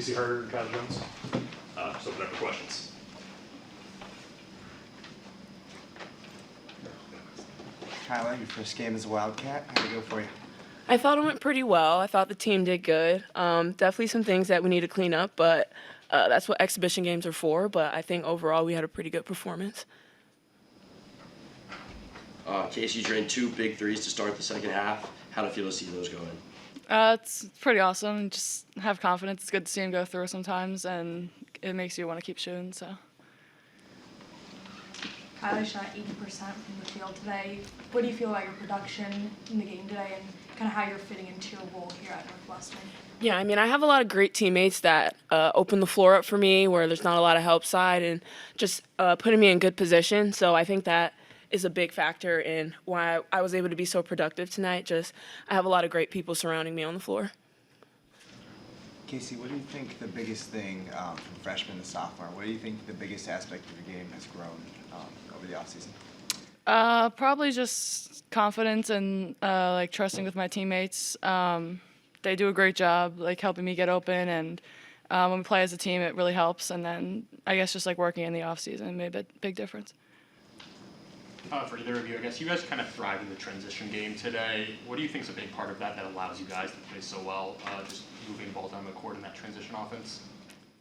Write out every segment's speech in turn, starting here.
Casey Harter and Kyla Jones. So open up for questions. Kyla, your first game as a Wildcat. How'd it go for you? I thought it went pretty well. I thought the team did good. Definitely some things that we need to clean up, but that's what exhibition games are for. But I think overall we had a pretty good performance. Casey drained 2 big threes to start the second half. How'd it feel to see those go in? It's pretty awesome. Just have confidence. It's good to see him go through sometimes, and it makes you want to keep shooting. So. Kyla shot 80% from the field today. What do you feel about your production in the game today and kind of how you're fitting into your role here at Northwestern? Yeah, I mean, I have a lot of great teammates that open the floor up for me where there's not a lot of help side and just putting me in good position. So I think that is a big factor in why I was able to be so productive tonight. Just I have a lot of great people surrounding me on the floor. Casey, what do you think the biggest thing from freshman to sophomore? What do you think the biggest aspect of your game has grown over the offseason? Probably just confidence and like trusting with my teammates. They do a great job like helping me get open, and when we play as a team, it really helps. And then I guess just like working in the off season made a big difference. For either of you, I guess you guys kind of thrived in the transition game today. What do you think is a big part of that allows you guys to play so well, just moving the ball down the court in that transition offense?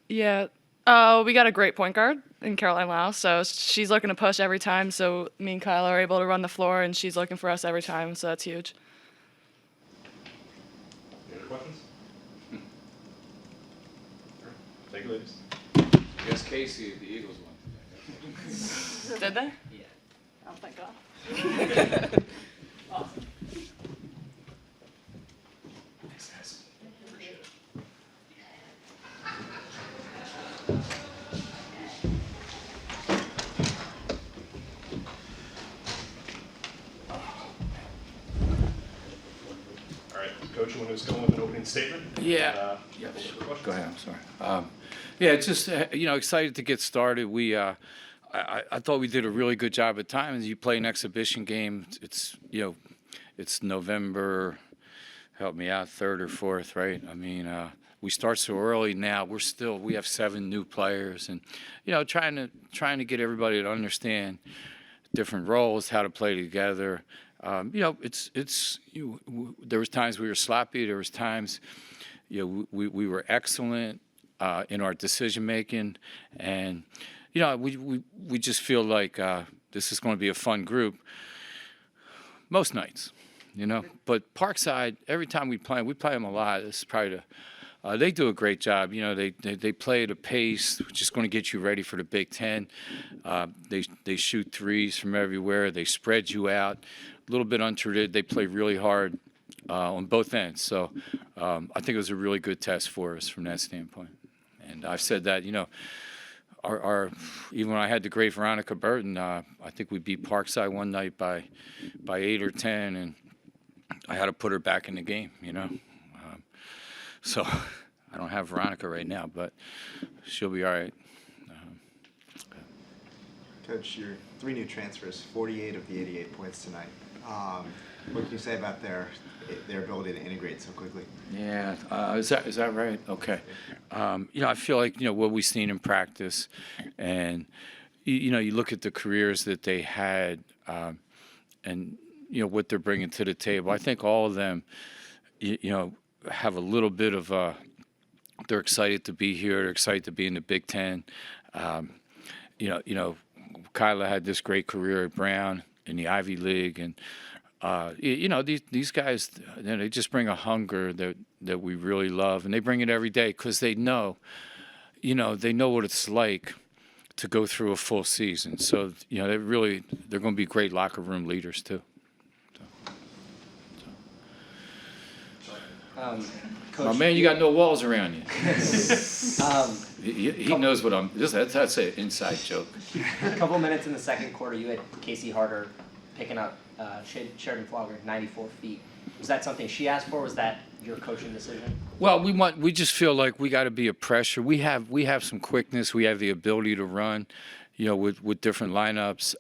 Yeah. We got a great point guard in Caroline Lau, so she's looking to push every time. So me and Kyla are able to run the floor, and she's looking for us every time. So that's huge. Any other questions? Take it, ladies. I guess Casey, the Eagles won today. Did they? Yeah. Oh, thank God. Awesome. Thanks, guys. Appreciate it. All right, Coach, you want to go with an opening statement? Yeah. Yeah. Go ahead. I'm sorry. Yeah, just excited to get started. I thought we did a really good job at times. You play an exhibition game. It's November. Help me out, 3rd or 4th, right? I mean, we start so early now. We have 7 new players, and trying to get everybody to understand different roles, how to play together. There was times we were sloppy. There was times, we were excellent in our decision making, and we just feel like this is going to be a fun group most nights, But Parkside, every time we play them a lot. This is probably they do a great job. They play at a pace which is going to get you ready for the Big Ten. They shoot threes from everywhere. They spread you out. A little bit untraded. They play really hard on both ends. So I think it was a really good test for us from that standpoint. And I've said that, our even when I had the great Veronica Burton, I think we beat Parkside one night by 8 or 10, and I had to put her back in the game, So I don't have Veronica right now, but she'll be all right. Coach, your 3 new transfers, 48 of the 88 points tonight. What can you say about their ability to integrate so quickly? Yeah, is that right? Okay. I feel like what we've seen in practice, and you look at the careers that they had, and what they're bringing to the table. I think all of them, have a little bit of they're excited to be here. They're excited to be in the Big Ten. Kyla had this great career at Brown in the Ivy League, and these guys, they just bring a hunger that we really love, and they bring it every day because they know what it's like to go through a full season. So they're going to be great locker room leaders too. Coach, oh man, you got no walls around you. He knows what I'm. That's an inside joke. A couple minutes in the second quarter, you had Casey Harter picking up Sheridan Flogger 94 feet. Was that something she asked for? Was that your coaching decision? Well, we just feel like we got to be a pressure. We have some quickness. We have the ability to run, with different lineups.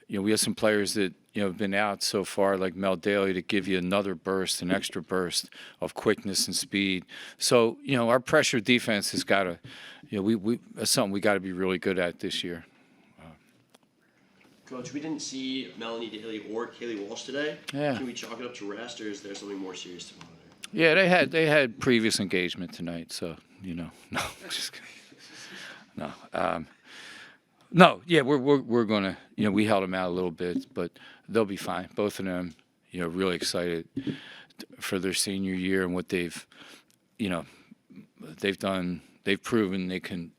We have some players that have been out so far, like Mel Daly, to give you another burst, an extra burst of quickness and speed. So, our pressure defense has got to, that's something we got to be really good at this year. Coach, we didn't see Melanie Daly or Kaylee Walsh today. Yeah. Can we chalk it up to rest, or is there something more serious to monitor? Yeah, they had previous engagement tonight, so no, just kidding. No. No, yeah, we're gonna, we held them out a little bit, but they'll be fine. Both of them, really excited for their senior year and what they've done. They've proven they can,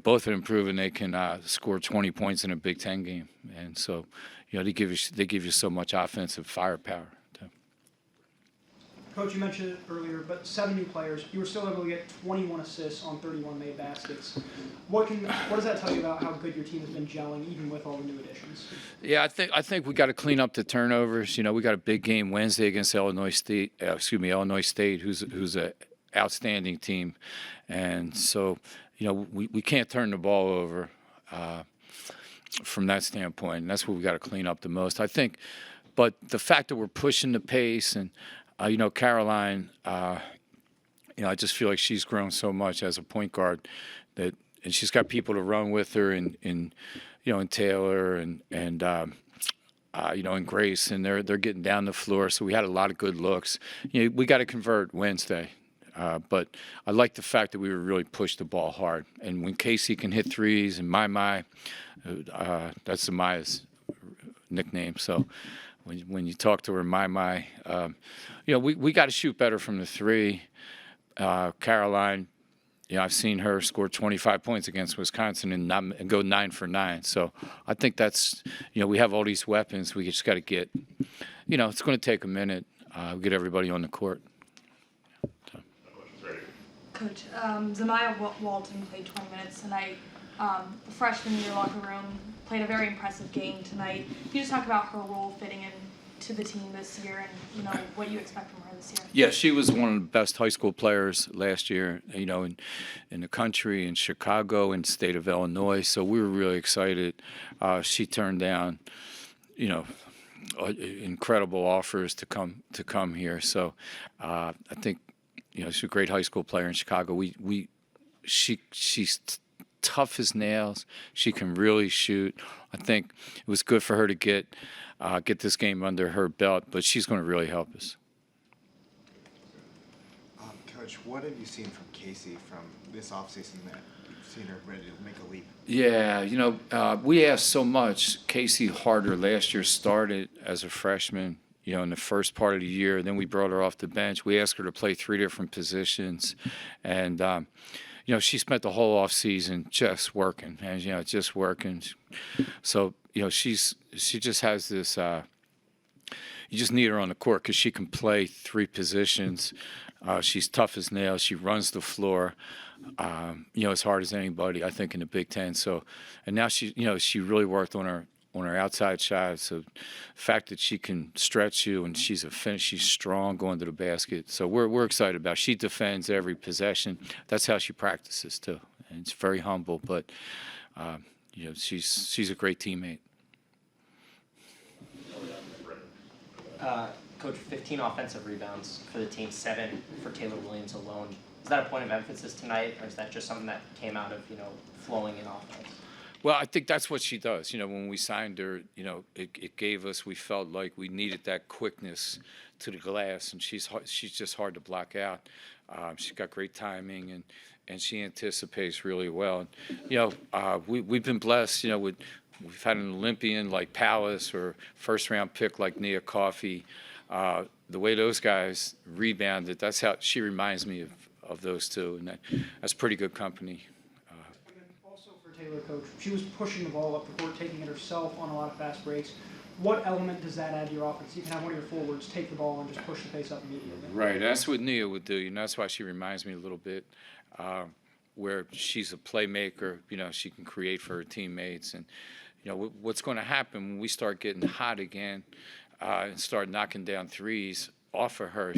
both of them proven they can score 20 points in a Big Ten game, and so, they give you so much offensive firepower. Coach, you mentioned it earlier, but 7 new players. You were still able to get 21 assists on 31 made baskets. What does that tell you about how good your team has been gelling, even with all the new additions? Yeah, I think we got to clean up the turnovers. We got a big game Wednesday against Illinois State, who's an outstanding team, and so we can't turn the ball over from that standpoint. And that's what we got to clean up the most, I think. But the fact that we're pushing the pace and Caroline, I just feel like she's grown so much as a point guard and she's got people to run with her in Taylor and Grace, and they're getting down the floor. So we had a lot of good looks. We got to convert Wednesday. But I like the fact that we were really pushed the ball hard. And when Casey can hit threes and that's Maya's nickname. So when you talk to her, we got to shoot better from the three. Caroline, I've seen her score 25 points against Wisconsin and go 9 for 9. So I think that's, we have all these weapons. We just got to get, it's going to take a minute. Get everybody on the court. Coach, Zamaya Walton played 20 minutes tonight. The freshman in your locker room played a very impressive game tonight. Can you just talk about her role fitting into the team this year and what you expect from her this year? Yeah, she was one of the best high school players last year, in the country, in Chicago, in the state of Illinois. So we were really excited. She turned down, incredible offers to come here. So I think, she's a great high school player in Chicago. She's tough as nails. She can really shoot. I think it was good for her to get this game under her belt, but she's going to really help us. Coach, what have you seen from Casey from this offseason that you've seen her ready to make a leap? Yeah, we asked so much. Casey Harter last year started as a freshman, in the first part of the year. Then we brought her off the bench. We asked her to play 3 different positions, and she spent the whole off season just working, and just working. So she just has this. You just need her on the court because she can play 3 positions. She's tough as nails. She runs the floor, as hard as anybody, I think, in the Big Ten. So, and now she really worked on her outside shot. So, the fact that she can stretch you and she's strong going to the basket. So we're excited about it. She defends every possession. That's how she practices too, and it's very humble. But she's a great teammate. Coach, 15 offensive rebounds for the team, 7 for Taylor Williams alone. Is that a point of emphasis tonight, or is that just something that came out of, flowing in offense? Well, I think that's what she does. When we signed her, it gave us, we felt like we needed that quickness to the glass, and she's just hard to block out. She's got great timing, and she anticipates really well. We've been blessed, we've had an Olympian like Palace or first-round pick like Nia Coffey. The way those guys rebounded, that's how she reminds me of those two, and that's pretty good company. Also for Taylor, Coach, she was pushing the ball up the court, taking it herself on a lot of fast breaks. What element does that add to your offense? You can have one of your forwards take the ball and just push the pace up immediately. Right, that's what Nia would do. That's why she reminds me a little bit, where she's a playmaker. She can create for her teammates, and what's going to happen when we start getting hot again and start knocking down threes off of her.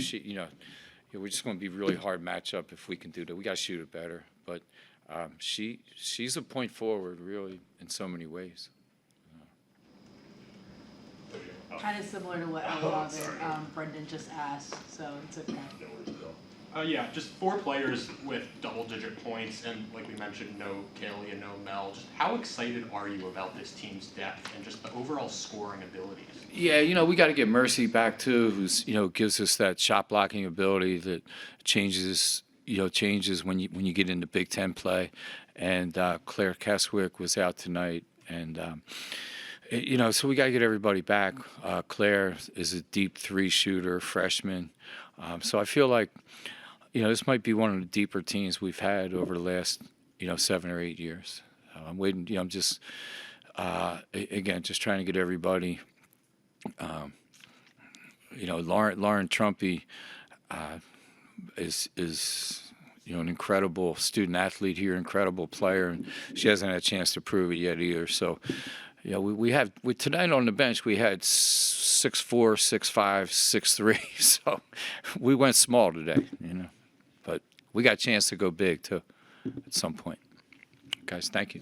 We're just going to be really hard matchup if we can do that. We got to shoot it better, but she's a point forward really in so many ways. Kind of similar to what Brendan just asked, so it's okay. No worries at all. Yeah, just 4 players with double-digit points, and like we mentioned, no Kaylee and no Mel. Just how excited are you about this team's depth and just the overall scoring abilities? Yeah, we got to get Mercy back too, who's gives us that shot blocking ability that changes when you get into Big Ten play. And Claire Keswick was out tonight, and so we got to get everybody back. Claire is a deep 3 shooter, freshman. So I feel like this might be one of the deeper teams we've had over the last 7 or 8 years. I'm waiting. I'm just again just trying to get everybody. Lauren Trumpy is an incredible student athlete here, incredible player, and she hasn't had a chance to prove it yet either. So, we tonight on the bench we had 6'4", 6'5", 6'3", so we went small today, but we got a chance to go big too at some point. Guys, thank you.